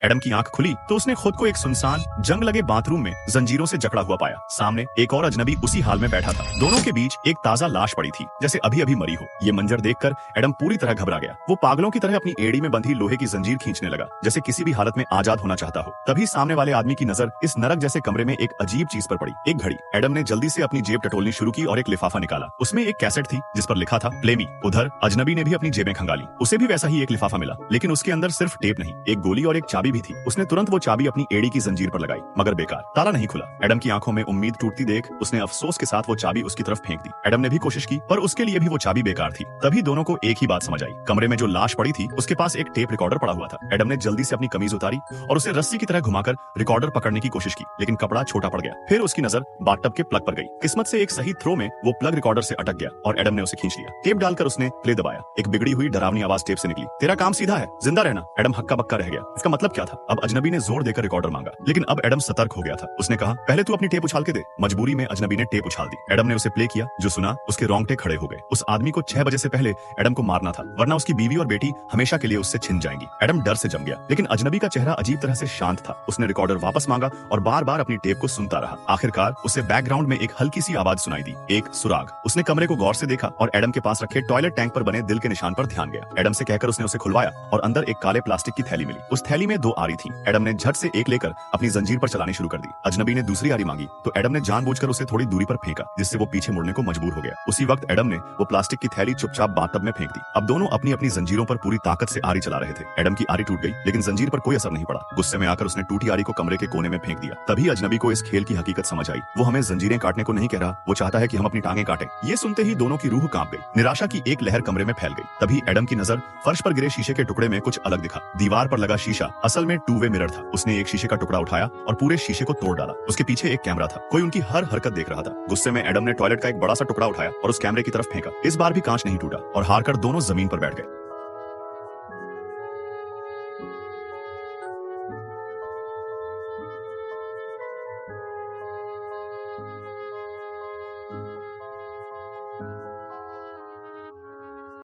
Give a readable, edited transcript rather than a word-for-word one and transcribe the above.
Adam की आंख खुली तो उसने खुद को एक सुनसान जंग लगे बाथरूम में जंजीरों से जकड़ा हुआ पाया। सामने एक और अजनबी उसी हाल में बैठा था। दोनों के बीच एक ताजा लाश पड़ी थी, जैसे अभी अभी मरी हो। ये मंजर देखकर एडम पूरी तरह घबरा गया। वो पागलों की तरह अपनी एड़ी में बंधी लोहे की जंजीर खींचने लगा, जैसे किसी भी हालत में आजाद होना चाहता हो। तभी सामने वाले आदमी की नजर इस नरक जैसे कमरे में एक अजीब चीज पर पड़ी, एक घड़ी। एडम ने जल्दी से अपनी जेब टटोलनी शुरू की और एक लिफाफा निकाला। उसमें एक कैसेट थी जिस पर लिखा था प्ले मी। उधर अजनबी ने भी अपनी जेबें खंगाली। उसे भी वैसा ही एक लिफाफा मिला, लेकिन उसके अंदर सिर्फ टेप नहीं, एक गोली और एक चाबी भी थी। उसने तुरंत वो चाबी अपनी एड़ी की जंजीर पर लगाई, मगर बेकार, ताला नहीं खुला। एडम की आंखों में उम्मीद टूटती देख उसने अफसोस के साथ वो चाबी उसकी तरफ फेंक दी। एडम ने भी कोशिश की, पर उसके लिए भी वो चाबी बेकार थी। तभी दोनों को एक ही बात समझ आई। कमरे में जो लाश पड़ी थी उसके पास एक टेप रिकॉर्डर पड़ा हुआ था। एडम ने जल्दी से अपनी कमीज उतारी और उसे रस्सी की तरह घुमाकर रिकॉर्डर पकड़ने की कोशिश की, लेकिन कपड़ा छोटा पड़ गया। फिर उसकी नजर बाथटब के प्लग पर गई। किस्मत से एक सही थ्रो में वो प्लग रिकॉर्डर से अटक गया और एडम ने उसे खींच लिया। टेप डालकर उसने प्ले दबाया। एक बिगड़ी हुई डरावनी आवाज टेप से निकली, तेरा काम सीधा है, जिंदा रहना। एडम हक्का बक्का रह गया। इसका मतलब क्या था? अब अजनबी ने जोर देकर रिकॉर्डर मांगा, लेकिन अब एडम सतर्क हो गया था। उसने कहा, पहले तू अपनी टेप उछाल के दे। मजबूरी में अजनबी ने टेप उछाल दी। एडम ने उसे प्ले किया। जो सुना उसके रोंगटे खड़े हो गए। उस आदमी को 6 बजे से पहले एडम को मारना था, वरना उसकी बीवी और बेटी हमेशा के लिए उससे छिन जाएंगी। एडम डर से जम गया, लेकिन अजनबी का चेहरा अजीब तरह से शांत था। उसने रिकॉर्डर वापस मांगा और बार बार अपनी टेप को सुनता रहा। आखिरकार उसे बैकग्राउंड में एक हल्की सी आवाज सुनाई दी, एक सुराग। उसने कमरे को गौर से देखा और एडम के पास रखे टॉयलेट टैंक पर बने दिल के निशान पर ध्यान गया। एडम से कहकर उसने उसे खुलवाया और अंदर एक काले प्लास्टिक की थैली मिली। उस थैली में 2 आरी थी। एडम ने झट से एक लेकर अपनी जंजीर पर चलानी शुरू कर दी। अजनबी ने दूसरी आरी मांगी तो एडम ने जानबूझकर उसे थोड़ी दूरी पर फेंका, जिससे वो पीछे मुड़ने को मजबूर हो गया। उसी वक्त एडम ने वो प्लास्टिक की थैली चुपचाप बाथटब में फेंक दी। अब दोनों अपनी अपनी जंजीरों पर पूरी ताकत से आरी चला रहे थे। एडम की आरी टूट गई, लेकिन जंजीर पर कोई असर नहीं पड़ा। गुस्से में आकर उसने टूटी आरी को कमरे के कोने में फेंक दिया। तभी अजनबी को इस खेल की हकीकत समझ आई। वो हमें जंजीरें काटने को नहीं कह रहा, वो चाहता है कि हम अपनी टांगें काटें। ये सुनते ही दोनों की रूह कांप गई। निराशा की एक लहर कमरे में फैल गई। तभी एडम की नजर फर्श पर गिरे शीशे के टुकड़े में कुछ अलग दिखा। दीवार पर लगा शीशा असल में 2 वे मिरर था। उसने एक शीशे का टुकड़ा उठाया और पूरे शीशे को तोड़ डाला। उसके पीछे एक कैमरा था, कोई उनकी हर हरकत देख रहा था। गुस्से में एडम ने टॉयलेट का एक बड़ा सा टुकड़ा उठाया और उस कैमरे की तरफ फेंका। इस बार भी कांच नहीं टूटा और हारकर दोनों जमीन पर बैठ गए।